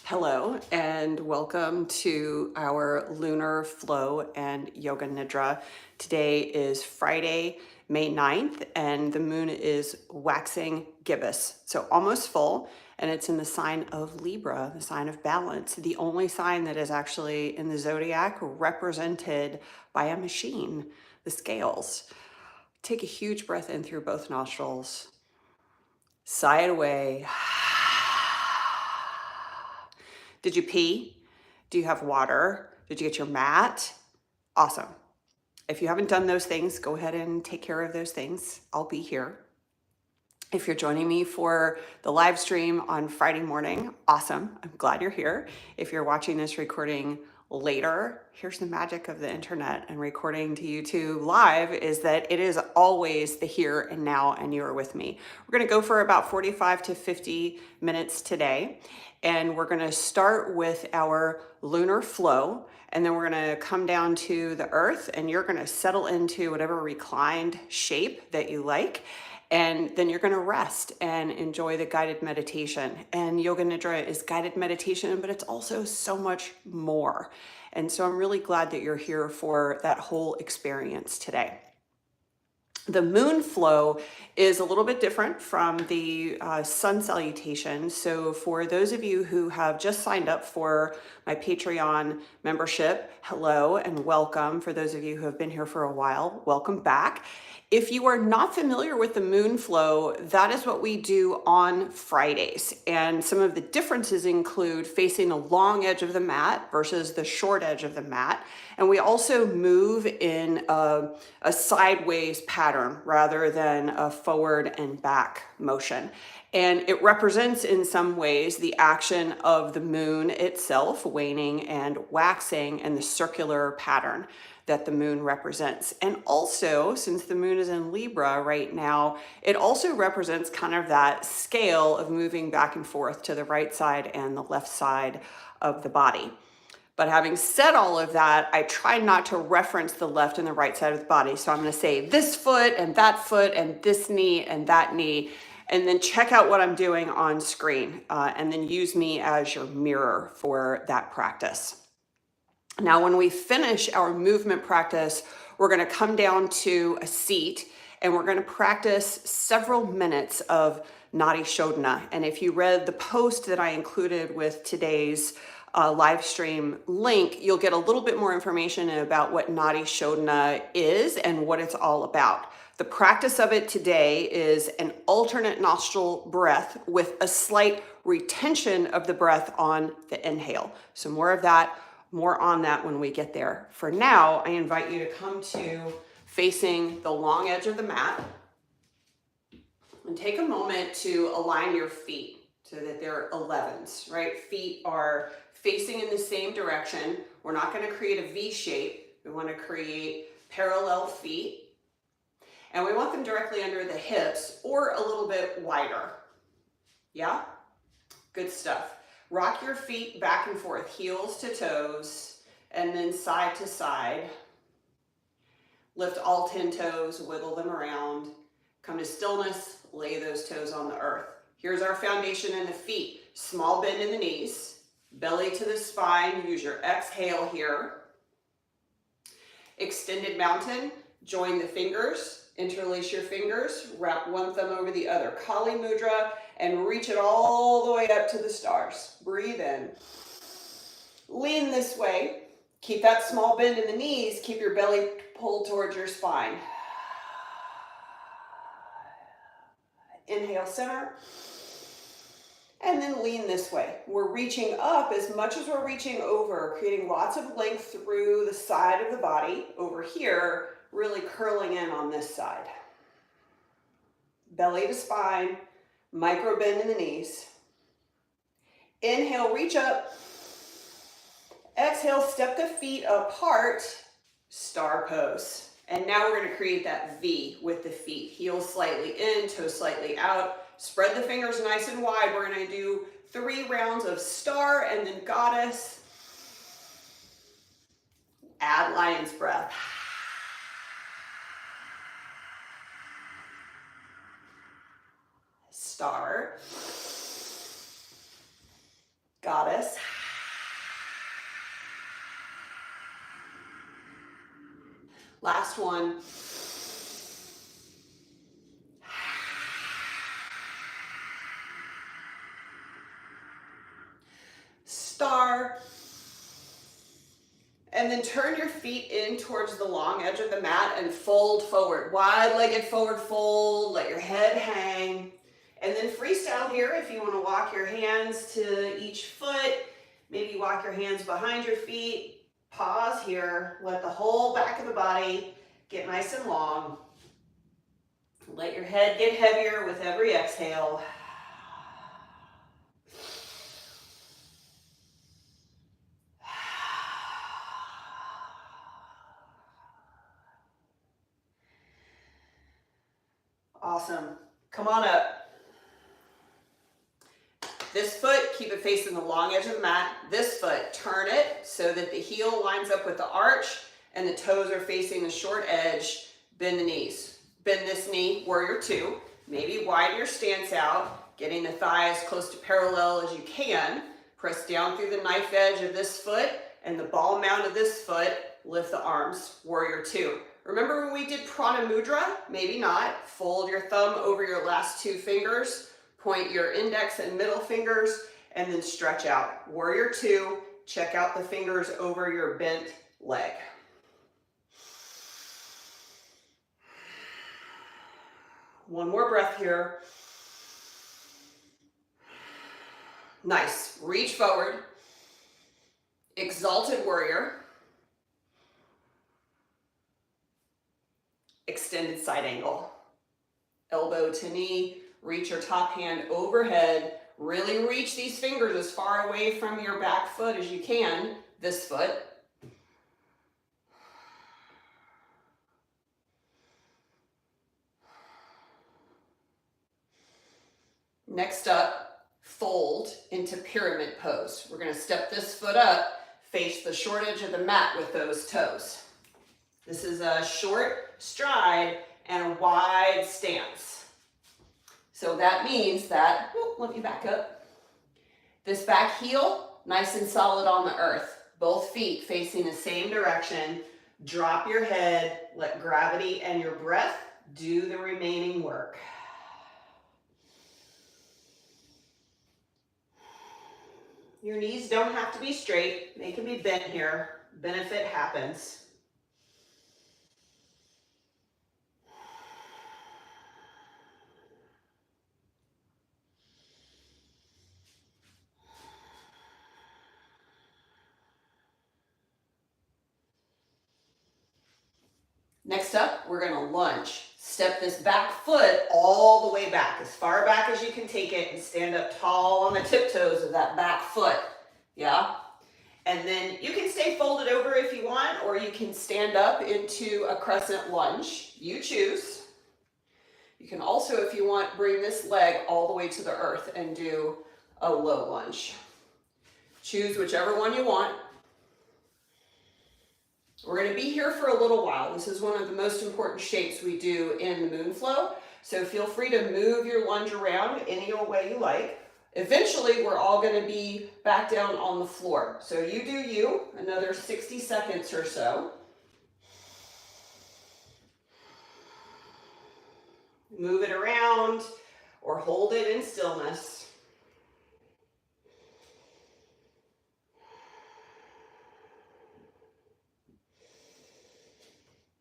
Hello and welcome to our lunar flow and yoga nidra. Today is Friday, May 9th, and the moon is waxing gibbous, so almost full, and it's in the sign of Libra, the sign of balance, the only sign that is actually in the zodiac represented by a machine, the scales. Take a huge breath in through both nostrils, sigh it away. Did you pee? Do you have water? Did you get your mat? Awesome. If you haven't done those things, go ahead and take care of those things. I'll be here. If you're joining me for the live stream on Friday morning, awesome. I'm glad you're here. If you're watching this recording later, here's the magic of the internet and recording to YouTube live is that it is always the here and now, and you are with me. We're going to go for about 45 to 50 minutes today, and we're going to start with our lunar flow, and then we're going to come down to the earth, and you're going to settle into whatever reclined shape that you like. And then you're going to rest and enjoy the guided meditation. And Yoga Nidra is guided meditation, but it's also so much more. And so I'm really glad that you're here for that whole experience today. The moon flow is a little bit different from the sun salutation. So for those of you who have just signed up for my Patreon membership, hello and welcome. For those of you who have been here for a while, welcome back. If you are not familiar with the moon flow, that is what we do on Fridays. And some of the differences include facing the long edge of the mat versus the short edge of the mat. And we also move in a sideways pattern rather than a forward and back motion. And it represents in some ways the action of the moon itself, waning and waxing, and the circular pattern that the moon represents. And also, since the moon is in Libra right now, it also represents kind of that scale of moving back and forth to the right side and the left side of the body. But having said all of that, I try not to reference the left and the right side of the body. So I'm going to say this foot and this knee and that knee, and then check out what I'm doing on screen, and then use me as your mirror for that practice. Now, when we finish our movement practice, we're going to come down to a seat and we're going to practice several minutes of Nadi Shodhana. And if you read the post that I included with today's live stream link, you'll get a little bit more information about what Nadi Shodhana is and what it's all about. The practice of it today is an alternate nostril breath with a slight retention of the breath on the inhale. So more of that. More on that when we get there. For now, I invite you to come to facing the long edge of the mat and take a moment to align your feet so that they're 11s, right? Feet are facing in the same direction. We're not going to create a V shape. We want to create parallel feet. And we want them directly under the hips or a little bit wider. Yeah? Good stuff. Rock your feet back and forth, heels to toes, and then side to side. Lift all 10 toes, wiggle them around. Come to stillness, lay those toes on the earth. Here's our foundation in the feet. Small bend in the knees, belly to the spine. Use your exhale here. Extended mountain, join the fingers, interlace your fingers, wrap one thumb over the other. Kali Mudra, and reach it all the way up to the stars. Breathe in. Lean this way. Keep that small bend in the knees. Keep your belly pulled towards your spine. Inhale, center. And then lean this way. We're reaching up as much as we're reaching over, creating lots of length through the side of the body. Over here, really curling in on this side. Belly to spine. Micro bend in the knees. Inhale, reach up. Exhale, step the feet apart. Star pose. And now we're going to create that V with the feet. Heels slightly in, toes slightly out. Spread the fingers nice and wide. We're going to do 3 rounds of star and then goddess. Add lion's breath. Star, goddess, last one. Star. And then turn your feet in towards the long edge of the mat and fold forward. Wide-legged forward fold, let your head hang. And then freestyle here if you want to walk your hands to each foot. Maybe walk your hands behind your feet. Pause here. Let the whole back of the body get nice and long. Let your head get heavier with every exhale. Awesome. Come on up. This foot, keep it facing the long edge of the mat. This foot, turn it so that the heel lines up with the arch and the toes are facing the short edge. Bend the knees. Bend this knee, warrior two. Maybe widen your stance out, getting the thighs close to parallel as you can. Press down through the knife edge of this foot and the ball mount of this foot. Lift the arms, warrior two. Remember when we did prana mudra? Maybe not. Fold your thumb over your last two fingers. Point your index and middle fingers and then stretch out. Warrior two, check out the fingers over your bent leg. One more breath here. Nice. Reach forward. Exalted warrior. Extended side angle. Elbow to knee. Reach your top hand overhead. Really reach these fingers as far away from your back foot as you can. This foot. Next up, fold into pyramid pose. We're going to step this foot up, face the short edge of the mat with those toes. This is a short stride and a wide stance. So that means that, let me back up. This back heel, nice and solid on the earth. Both feet facing the same direction. Drop your head, let gravity and your breath do the remaining work. Your knees don't have to be straight. They can be bent here. Benefit happens. Next up, we're going to lunge. Step this back foot all the way back, as far back as you can take it, and stand up tall on the tiptoes of that back foot. Yeah? And then you can stay folded over if you want, or you can stand up into a crescent lunge. You choose. You can also, if you want, bring this leg all the way to the earth and do a low lunge. Choose whichever one you want. We're going to be here for a little while. This is one of the most important shapes we do in the moon flow. So feel free to move your lunge around any old way you like. Eventually, we're all going to be back down on the floor. So you do you, another 60 seconds or so. Move it around or hold it in stillness.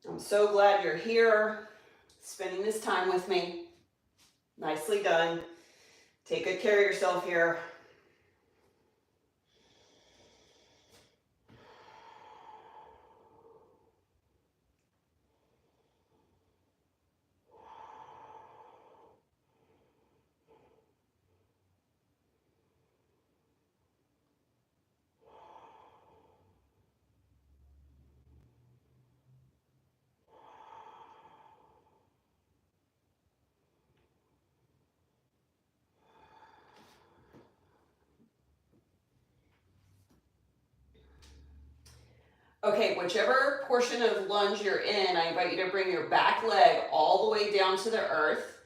I'm so glad you're here, spending this time with me. Nicely done. Take good care of yourself here. Okay, whichever portion of lunge you're in, I invite you to bring your back leg all the way down to the earth,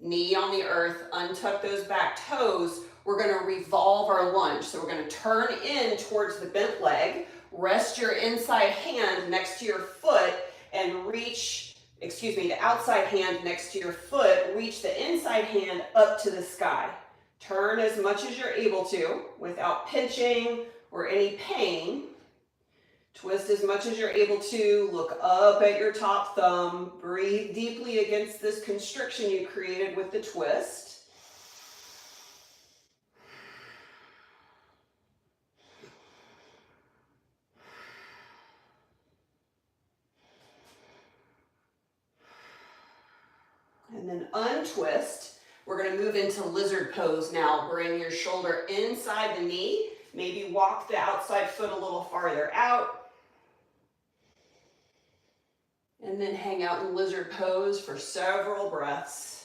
knee on the earth, untuck those back toes. We're going to revolve our lunge. So we're going to turn in towards the bent leg, rest your inside hand next to your foot, and reach, excuse me, the outside hand next to your foot, reach the inside hand up to the sky. Turn as much as you're able to without pinching or any pain. Twist as much as you're able to. Look up at your top thumb. Breathe deeply against this constriction you created with the twist. And then untwist. We're going to move into lizard pose now. Bring your shoulder inside the knee. Maybe walk the outside foot a little farther out. And then hang out in lizard pose for several breaths.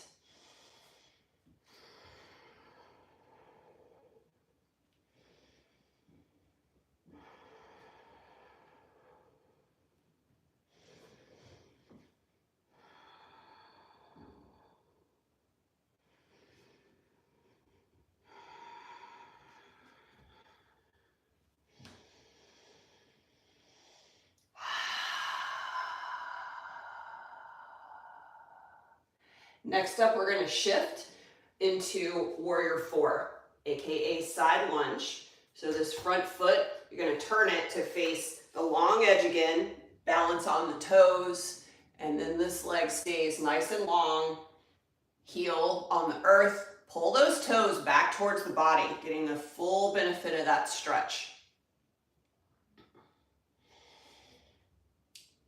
Next up, we're going to shift into warrior four, aka side lunge. So this front foot, you're going to turn it to face the long edge again, balance on the toes, and then this leg stays nice and long. Heel on the earth, pull those toes back towards the body, getting the full benefit of that stretch.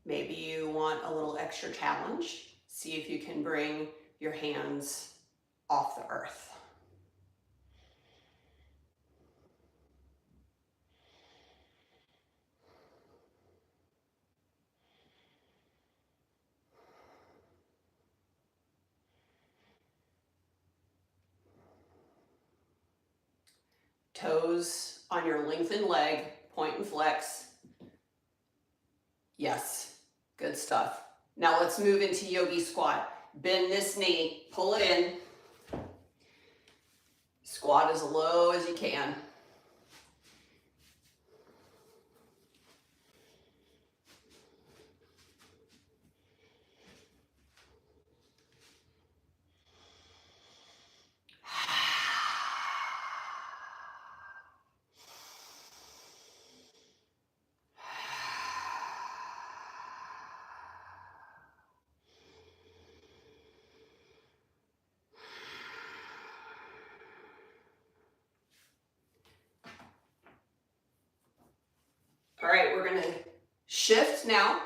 Maybe you want a little extra challenge. See if you can bring your hands off the earth. Toes on your lengthened leg, point and flex. Yes, good stuff. Now let's move into yogi squat. Bend this knee, pull it in. Squat as low as you can. All right, we're going to shift now.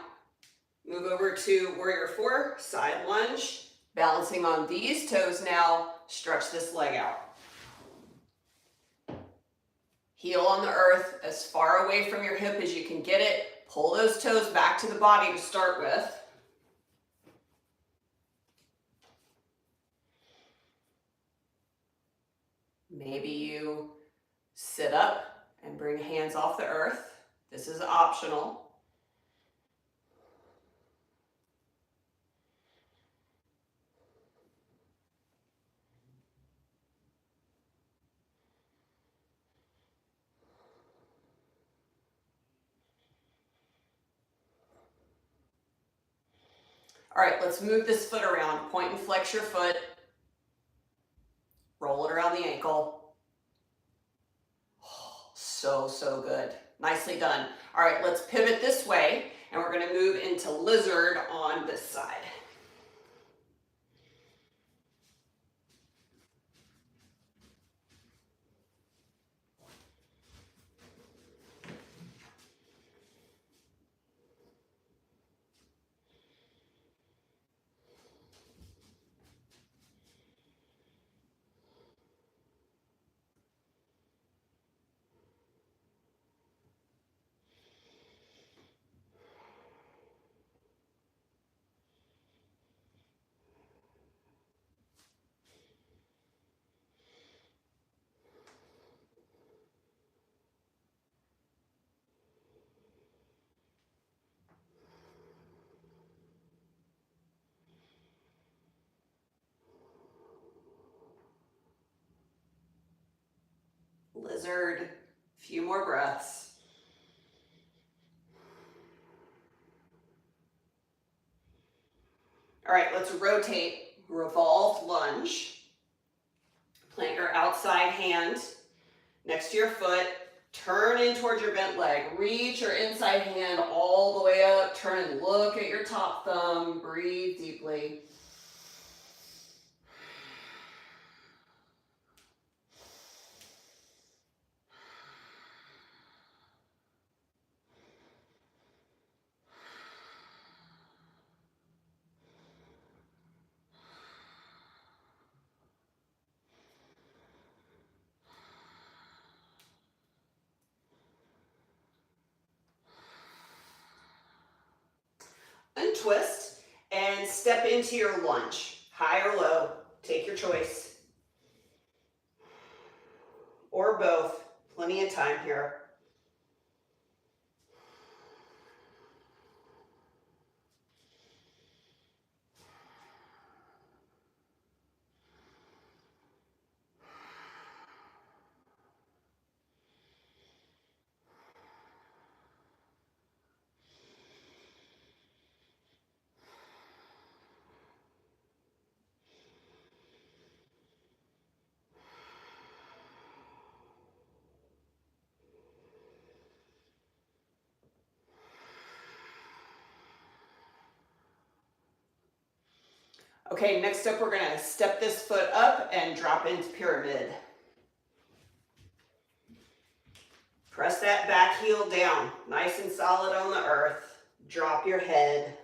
Move over to warrior four, side lunge. Balancing on these toes now, stretch this leg out. Heel on the earth, as far away from your hip as you can get it. Pull those toes back to the body to start with. Maybe you sit up and bring hands off the earth. This is optional. All right, let's move this foot around. Point and flex your foot. Roll it around the ankle. Oh, so good. Nicely done. All right, let's pivot this way, and we're going to move into lizard on this side. Lizard, a few more breaths. let's rotate, revolved lunge. Plant your outside hand next to your foot. Turn in towards your bent leg. Reach your inside hand all the way up. Turn and look at your top thumb. Breathe deeply. Untwist and step into your lunge. High or low, take your choice. Or both, plenty of time here. Okay, next up we're gonna step this foot up and drop into pyramid. Press that back heel down, nice and solid on the earth. Drop your head.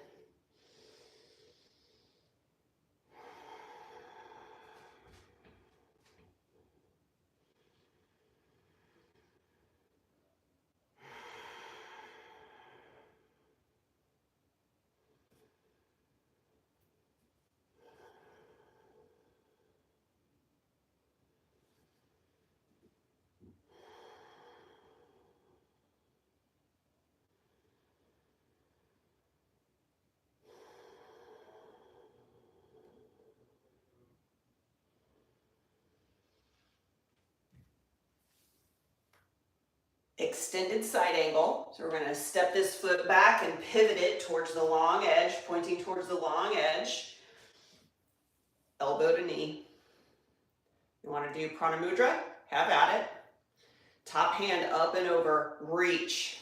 Extended side angle. So we're going to step this foot back and pivot it towards the long edge, pointing towards the long edge. Elbow to knee. You want to do Prana Mudra? Have at it. Top hand up and over, reach.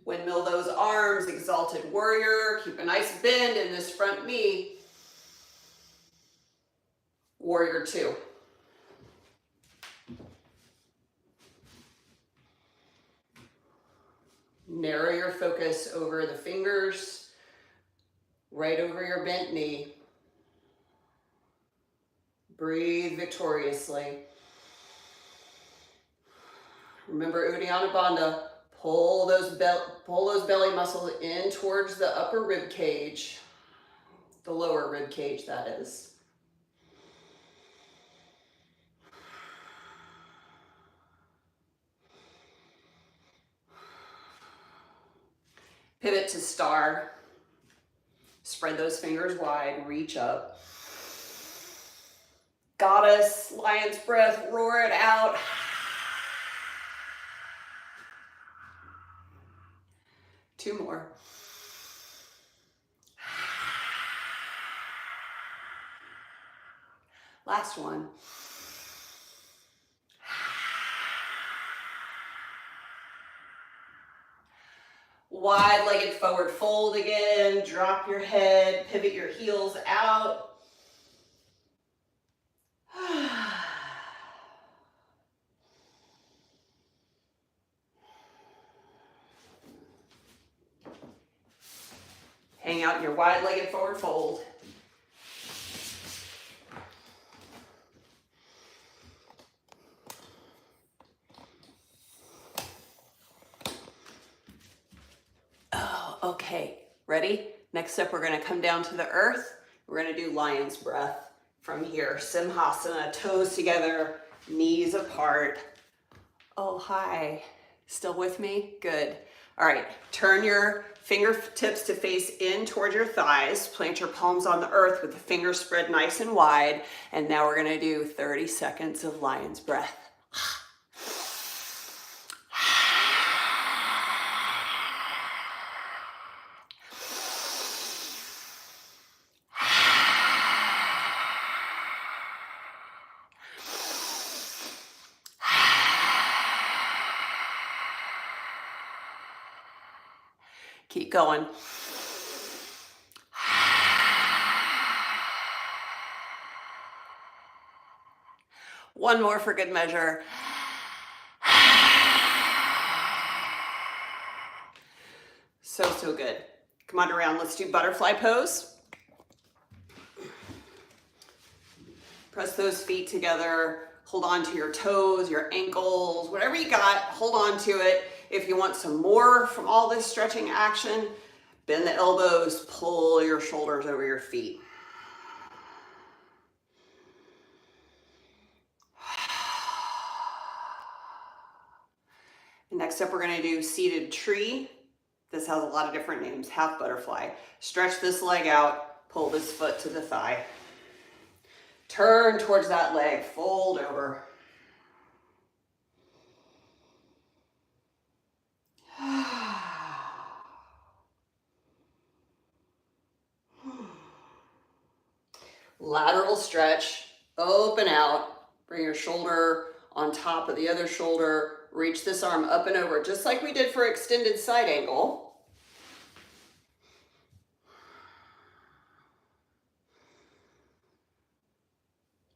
Windmill those arms, exalted warrior. Keep a nice bend in this front knee. Warrior two. Narrow your focus over the fingers, right over your bent knee. Breathe victoriously. Remember Uddiyana Bandha. Pull those belly muscles in towards the upper rib cage, the lower rib cage, that is. Pivot to star. Spread those fingers wide, reach up. Goddess, lion's breath, roar it out. Two more. Last one. Wide-legged forward fold again. Drop your head, pivot your heels out. Hang out in your wide-legged forward fold. Oh, okay. Ready? Next up, we're going to come down to the earth. We're going to do lion's breath from here. Simhasana, toes together, knees apart. Oh, hi. Still with me? Good. All right, turn your fingertips to face in towards your thighs. Plant your palms on the earth with the fingers spread nice and wide. And now we're gonna do 30 seconds of lion's breath. Keep going. One more for good measure. So good. Come on around, let's do butterfly pose. Press those feet together, hold on to your toes, your ankles, whatever you got, hold on to it. If you want some more from all this stretching action, bend the elbows, pull your shoulders over your feet. Next up, we're gonna do seated tree. This has a lot of different names, half butterfly. Stretch this leg out, pull this foot to the thigh. Turn towards that leg, fold over. Lateral stretch, open out, bring your shoulder on top of the other shoulder, reach this arm up and over, just like we did for extended side angle.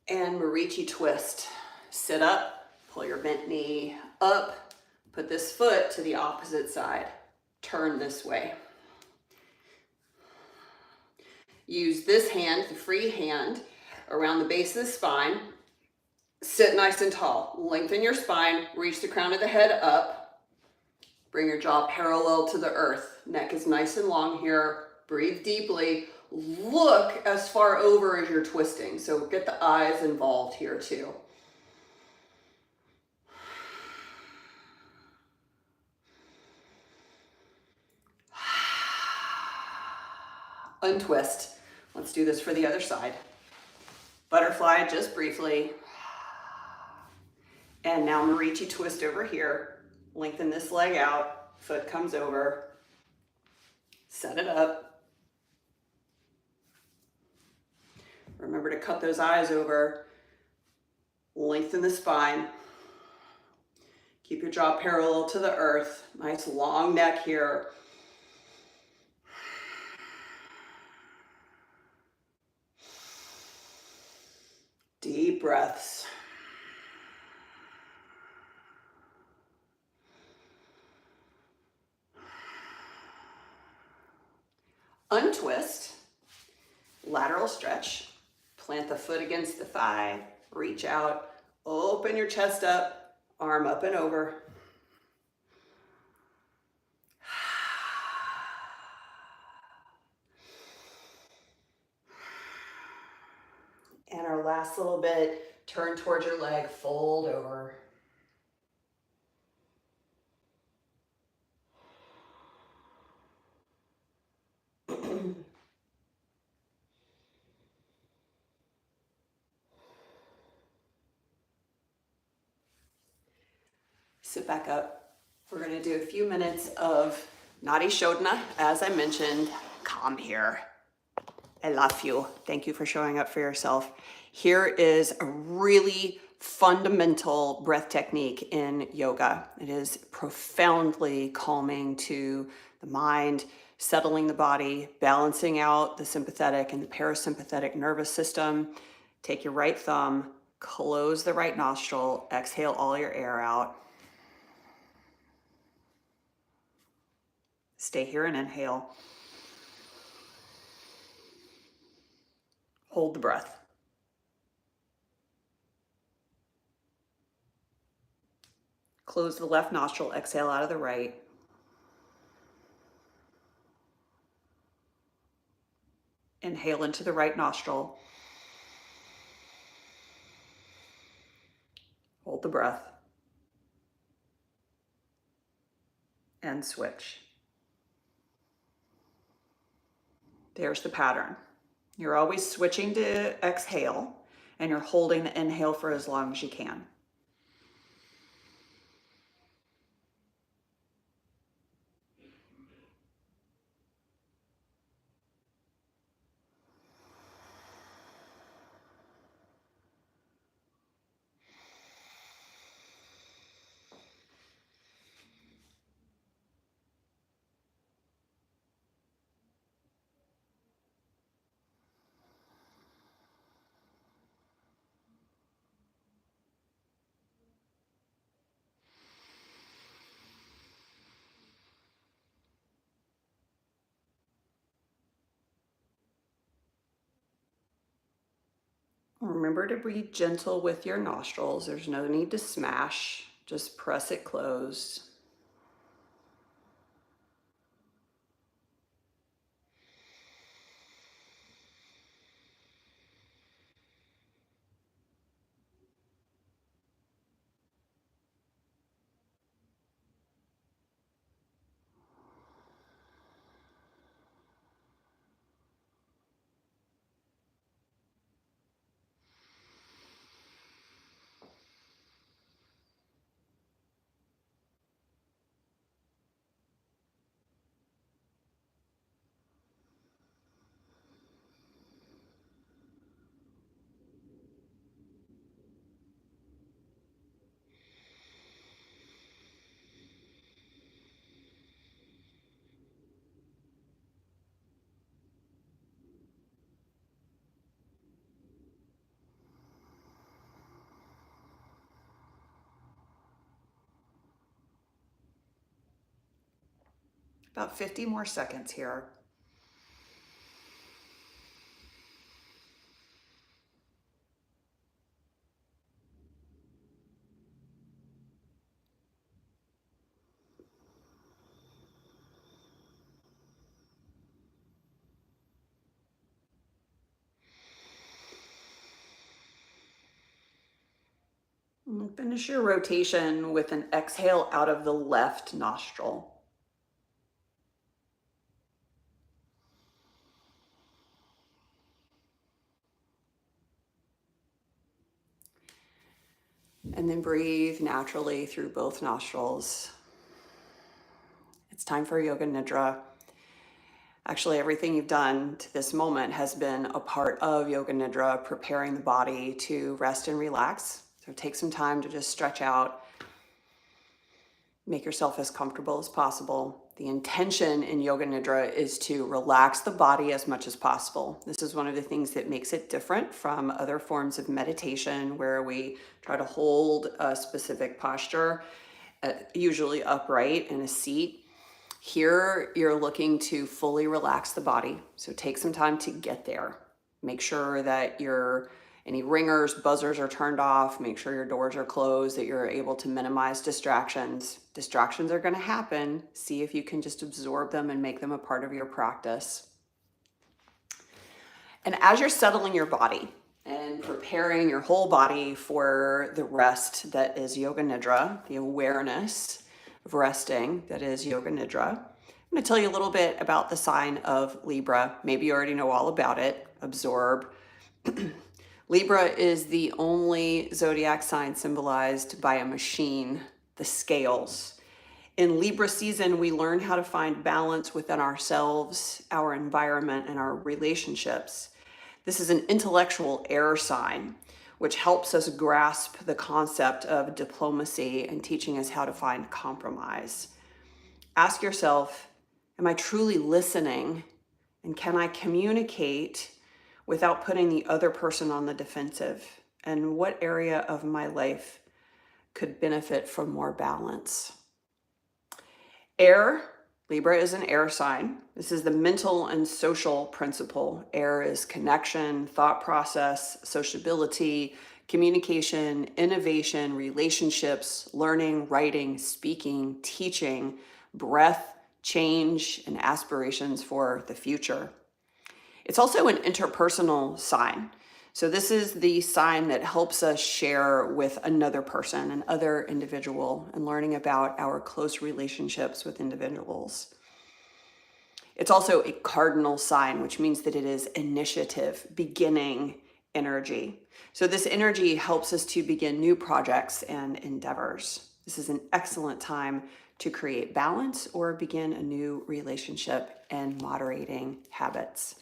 And Marichi twist. Sit up, pull your bent knee up, put this foot to the opposite side, turn this way. Use this hand, the free hand, around the base of the spine. Sit nice and tall. Lengthen your spine, reach the crown of the head up. Bring your jaw parallel to the earth. Neck is nice and long here. Breathe deeply. Look as far over as you're twisting. So get the eyes involved here too. Untwist. Let's do this for the other side. Butterfly, just briefly. And now Marichi twist over here. Lengthen this leg out. Foot comes over. Set it up. Remember to cut those eyes over. Lengthen the spine. Keep your jaw parallel to the earth. Nice long neck here. Deep breaths. Untwist, lateral stretch. Plant the foot against the thigh, reach out, open your chest up, arm up and over. And our last little bit, turn towards your leg, fold over. Sit back up. We're going to do a few minutes of Nadi Shodhana. As I mentioned, calm here. I love you. Thank you for showing up for yourself. Here is a really fundamental breath technique in yoga. It is profoundly calming to the mind, settling the body, balancing out the sympathetic and the parasympathetic nervous system. Take your right thumb, close the right nostril, exhale all your air out. Stay here and inhale. Hold the breath. Close the left nostril, exhale out of the right. Inhale into the right nostril. Hold the breath. and switch. There's the pattern. You're always switching to exhale, and you're holding the inhale for as long as you can. Remember to breathe gentle with your nostrils. There's no need to smash, just press it closed. About 50 more seconds here. And finish your rotation with an exhale out of the left nostril. And then breathe naturally through both nostrils. It's time for Yoga Nidra. Actually, everything you've done to this moment has been a part of Yoga Nidra, preparing the body to rest and relax. So take some time to just stretch out, make yourself as comfortable as possible. The intention in Yoga Nidra is to relax the body as much as possible. This is one of the things that makes it different from other forms of meditation where we try to hold a specific posture, usually upright in a seat. Here, you're looking to fully relax the body. So take some time to get there. Make sure that any ringers, buzzers are turned off. Make sure your doors are closed, that you're able to minimize distractions. Distractions are going to happen. See if you can just absorb them and make them a part of your practice. And as you're settling your body and preparing your whole body for the rest that is Yoga Nidra, the awareness of resting that is Yoga Nidra, I'm going to tell you a little bit about the sign of Libra. Maybe you already know all about it. Absorb. Libra is the only zodiac sign symbolized by a machine, the scales. In Libra season, we learn how to find balance within ourselves, our environment, and our relationships. This is an intellectual air sign, which helps us grasp the concept of diplomacy and teaching us how to find compromise. Ask yourself, am I truly listening? And can I communicate without putting the other person on the defensive? And what area of my life could benefit from more balance? Air, Libra is an air sign. This is the mental and social principle. Air is connection, thought process, sociability, communication, innovation, relationships, learning, writing, speaking, teaching, breath, change, and aspirations for the future. It's also an interpersonal sign. So this is the sign that helps us share with another person, another individual, and learning about our close relationships with individuals. It's also a cardinal sign, which means that it is initiative, beginning energy. So this energy helps us to begin new projects and endeavors. This is an excellent time to create balance or begin a new relationship and moderating habits.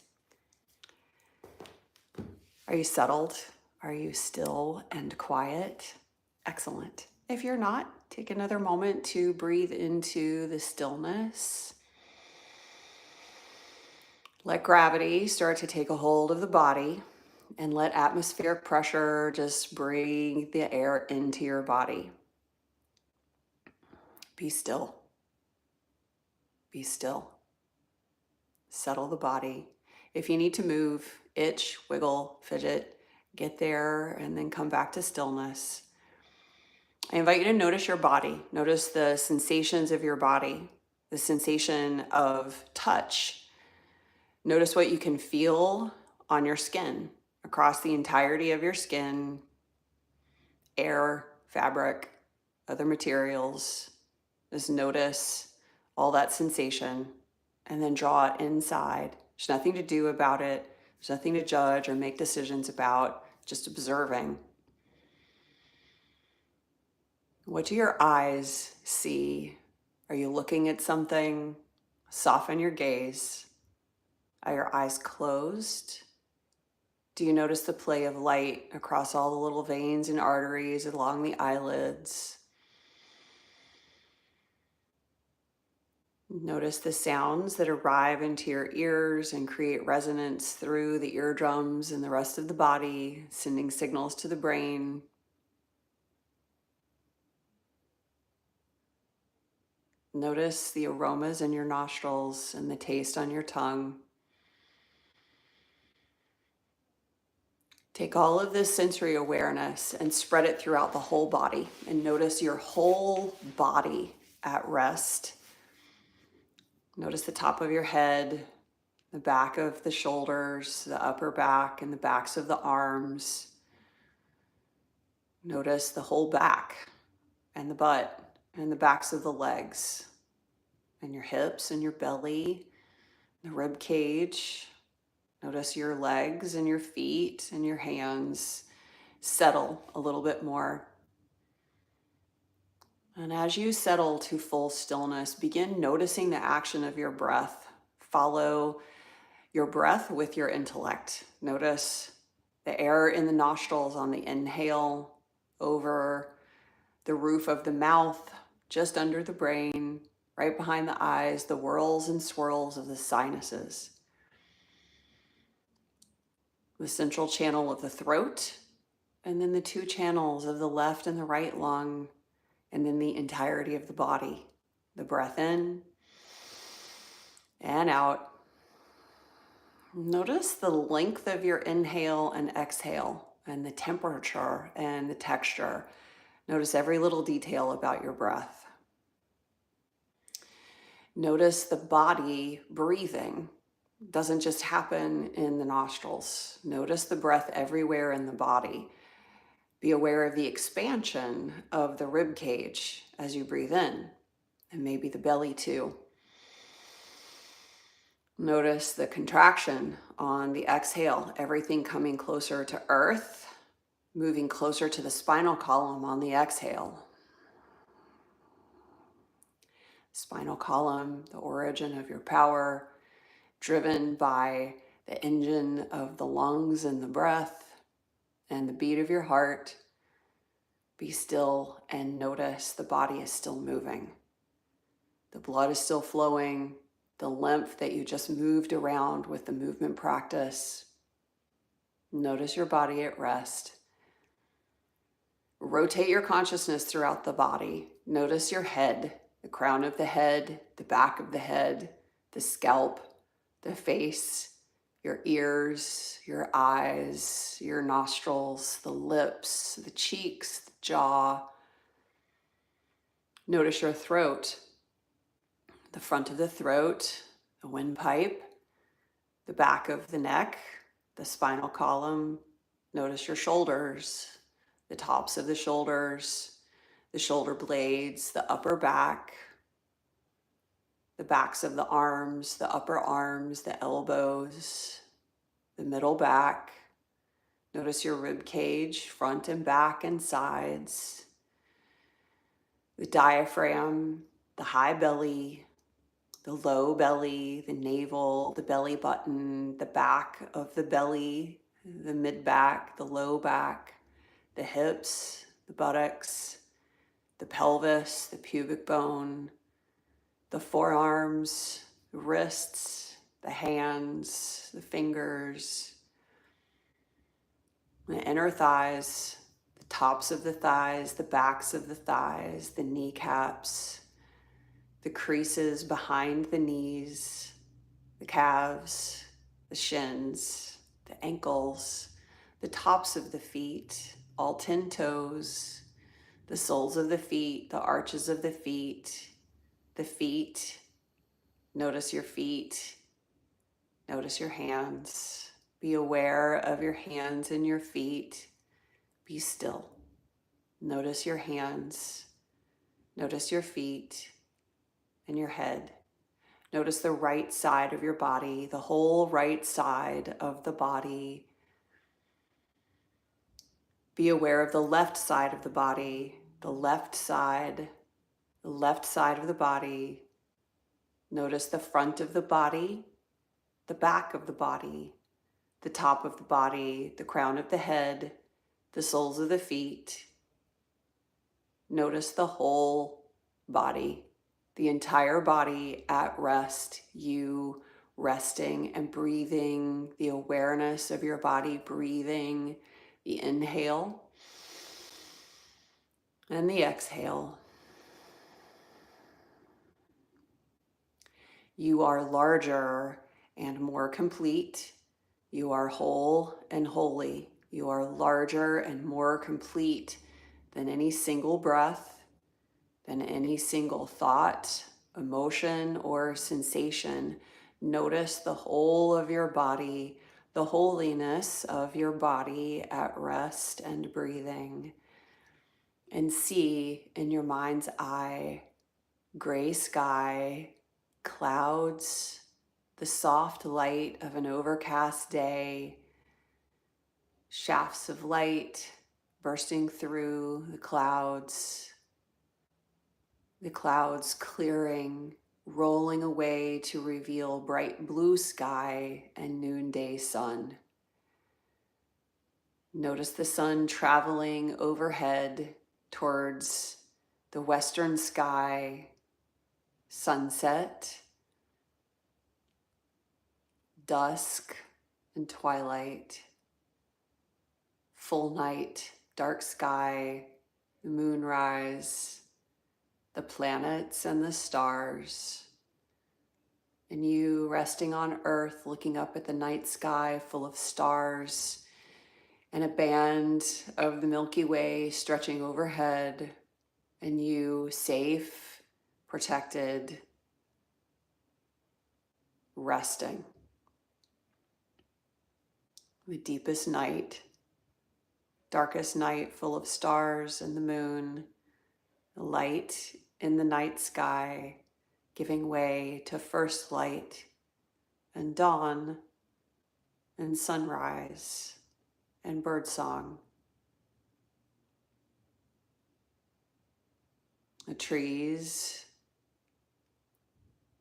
Are you settled? Are you still and quiet? Excellent. If you're not, take another moment to breathe into the stillness. Let gravity start to take a hold of the body, and let atmospheric pressure just bring the air into your body. Be still. Be still. Settle the body. If you need to move, itch, wiggle, fidget, get there and then come back to stillness. I invite you to notice your body. Notice the sensations of your body, the sensation of touch. Notice what you can feel on your skin, across the entirety of your skin, air, fabric, other materials. Just notice all that sensation and then draw it inside. There's nothing to do about it. There's nothing to judge or make decisions about, just observing. What do your eyes see? Are you looking at something? Soften your gaze. Are your eyes closed? Do you notice the play of light across all the little veins and arteries along the eyelids? Notice the sounds that arrive into your ears and create resonance through the eardrums and the rest of the body, sending signals to the brain. Notice the aromas in your nostrils and the taste on your tongue. Take all of this sensory awareness and spread it throughout the whole body, and notice your whole body at rest. Notice the top of your head, the back of the shoulders, the upper back, and the backs of the arms. Notice the whole back and the butt and the backs of the legs and your hips and your belly, the rib cage. Notice your legs and your feet and your hands settle a little bit more. And as you settle to full stillness, begin noticing the action of your breath. Follow your breath with your intellect. Notice the air in the nostrils on the inhale, over the roof of the mouth, just under the brain, right behind the eyes, the whirls and swirls of the sinuses. The central channel of the throat, and then the two channels of the left and the right lung, and then the entirety of the body. The breath in and out. Notice the length of your inhale and exhale, and the temperature and the texture. Notice every little detail about your breath. Notice the body breathing. It doesn't just happen in the nostrils. Notice the breath everywhere in the body. Be aware of the expansion of the rib cage as you breathe in, and maybe the belly too. Notice the contraction on the exhale, everything coming closer to earth, moving closer to the spinal column on the exhale. Spinal column, the origin of your power, driven by the engine of the lungs and the breath and the beat of your heart. Be still and notice the body is still moving. The blood is still flowing. The lymph that you just moved around with the movement practice. Notice your body at rest. Rotate your consciousness throughout the body. Notice your head, the crown of the head, the back of the head, the scalp, the face, your ears, your eyes, your nostrils, the lips, the cheeks, the jaw. Notice your throat, the front of the throat, the windpipe, the back of the neck, the spinal column, Notice your shoulders, the tops of the shoulders, the shoulder blades, the upper back, the backs of the arms, the upper arms, the elbows, the middle back. Notice your rib cage, front and back and sides, the diaphragm, the high belly, the low belly, the navel, the belly button, the back of the belly, the mid back, the low back, the hips, the buttocks, the pelvis, the pubic bone, the forearms, the wrists, the hands, the fingers, the inner thighs, the tops of the thighs, the backs of the thighs, the kneecaps, the creases behind the knees, the calves, the shins, the ankles, the tops of the feet, all 10 toes, the soles of the feet, the arches of the feet, the feet. Notice your feet. Notice your hands. Be aware of your hands and your feet. Be still. Notice your hands. Notice your feet and your head. Notice the right side of your body, the whole right side of the body. Be aware of the left side of the body, the left side of the body. Notice the front of the body, the back of the body, the top of the body, the crown of the head, the soles of the feet. Notice the whole body, the entire body at rest, you resting and breathing, the awareness of your body breathing, the inhale and the exhale. You are larger and more complete. You are whole and holy. You are larger and more complete than any single breath, than any single thought, emotion, or sensation. Notice the whole of your body, the holiness of your body at rest and breathing. And see in your mind's eye, gray sky, clouds, the soft light of an overcast day, shafts of light bursting through the clouds clearing, rolling away to reveal bright blue sky and noonday sun. Notice the sun traveling overhead towards the western sky, sunset, dusk and twilight, full night, dark sky, the moonrise, the planets and the stars, and you resting on earth, looking up at the night sky full of stars and a band of the Milky Way stretching overhead, and you safe, protected, resting. The deepest night, darkest night full of stars and the moon, the light in the night sky giving way to first light and dawn and sunrise and birdsong. The trees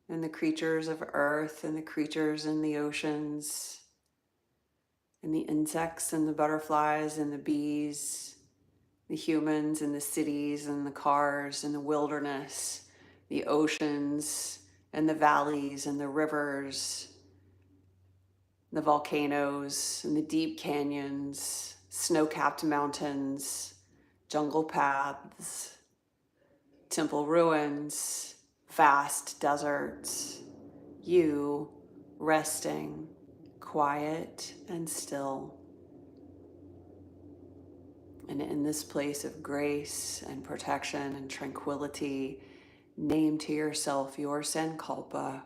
and the creatures of earth and the creatures in the oceans and the insects and the butterflies and the bees, the humans and the cities and the cars and the wilderness, the oceans and the valleys and the rivers, the volcanoes and the deep canyons, snow-capped mountains, jungle paths, temple ruins, vast deserts, you resting, quiet and still. And in this place of grace and protection and tranquility, name to yourself your sankalpa,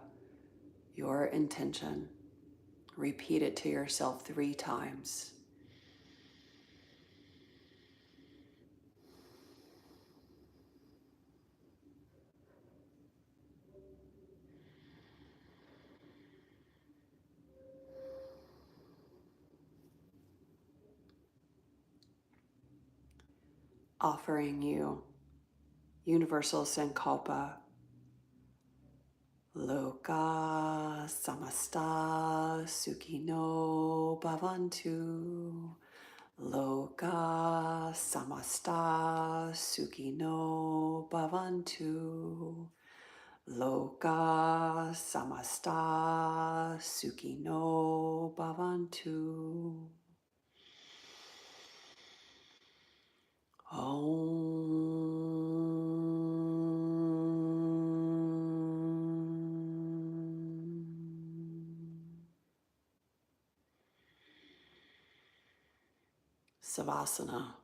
your intention. Repeat it to yourself 3 times. offering you universal sankalpa. Loka samasta sukhino bhavantu. Loka samasta sukhino bhavantu. Loka samasta sukhino bhavantu. Savasana.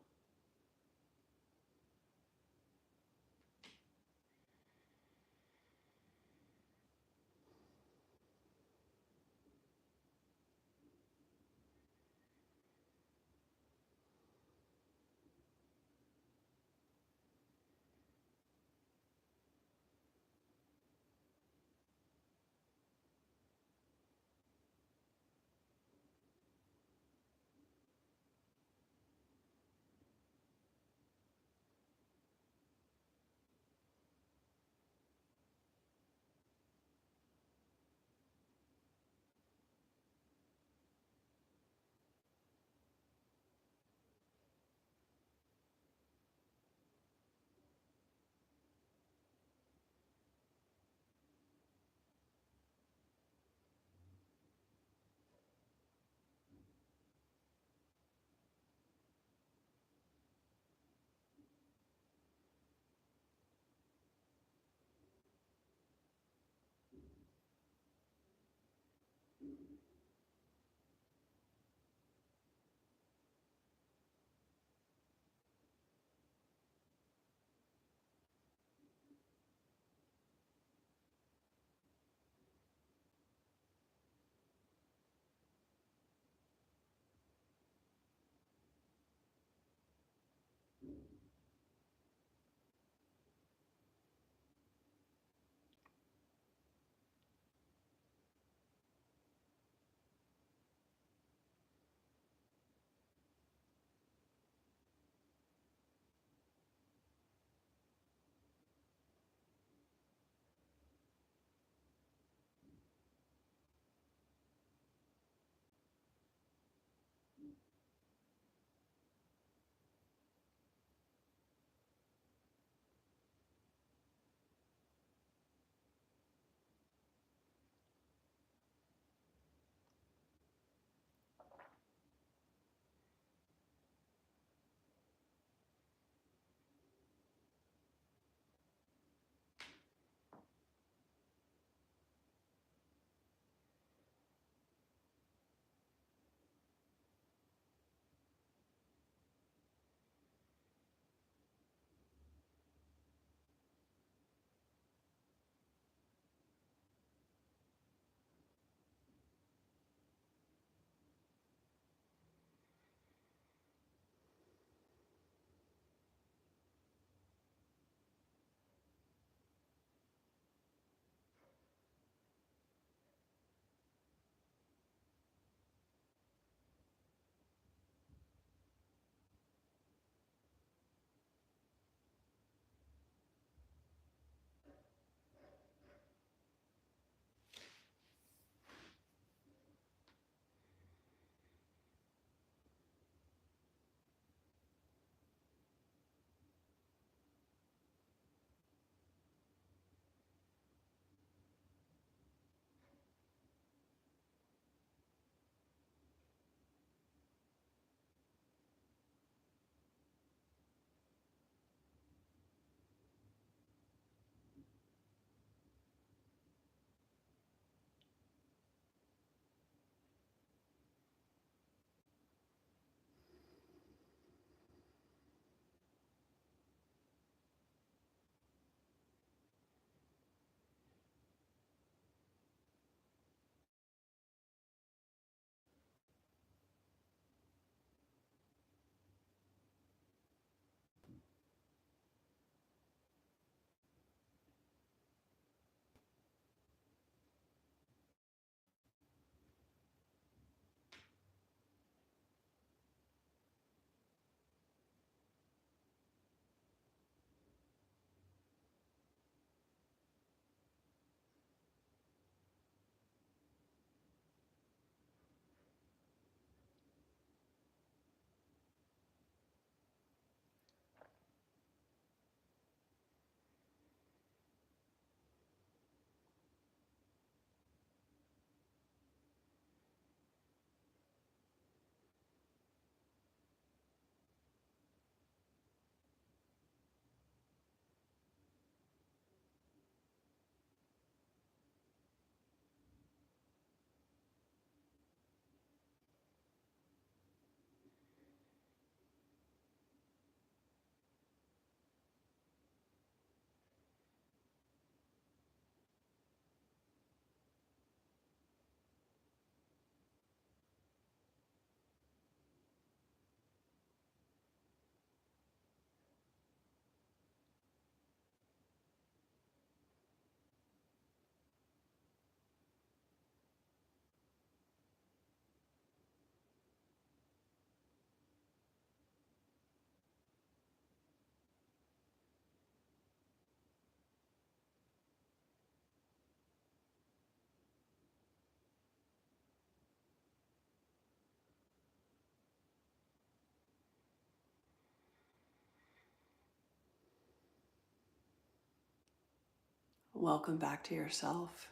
Welcome back to yourself.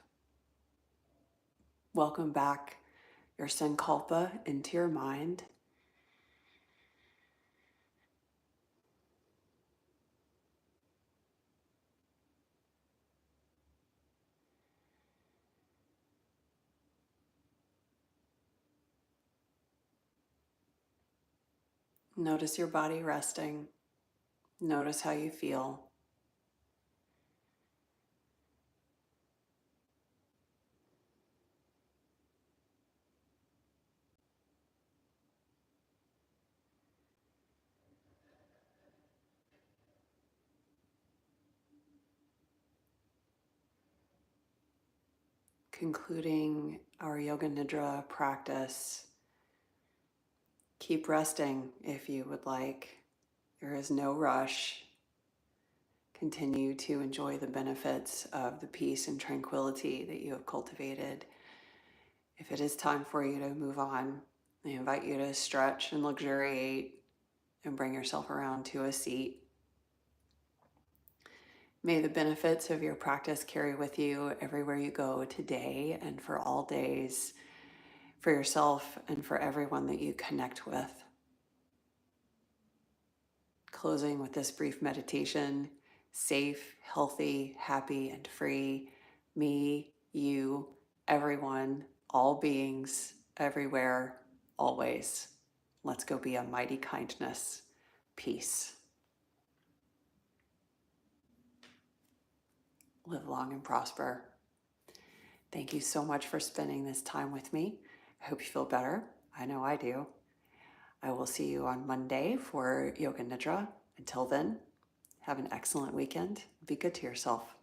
Welcome back your sankalpa into your mind. Notice your body resting. Notice how you feel. Concluding our Yoga Nidra practice, keep resting if you would like. There is no rush. Continue to enjoy the benefits of the peace and tranquility that you have cultivated. If it is time for you to move on, I invite you to stretch and luxuriate and bring yourself around to a seat. May the benefits of your practice carry with you everywhere you go today and for all days, for yourself and for everyone that you connect with. Closing with this brief meditation: safe, healthy, happy, and free. Me, you, everyone, all beings, everywhere, always. Let's go be a mighty kindness. Peace. Live long and prosper. Thank you so much for spending this time with me. I hope you feel better. I know I do. I will see you on Monday for Yoga Nidra. Until then, have an excellent weekend. Be good to yourself.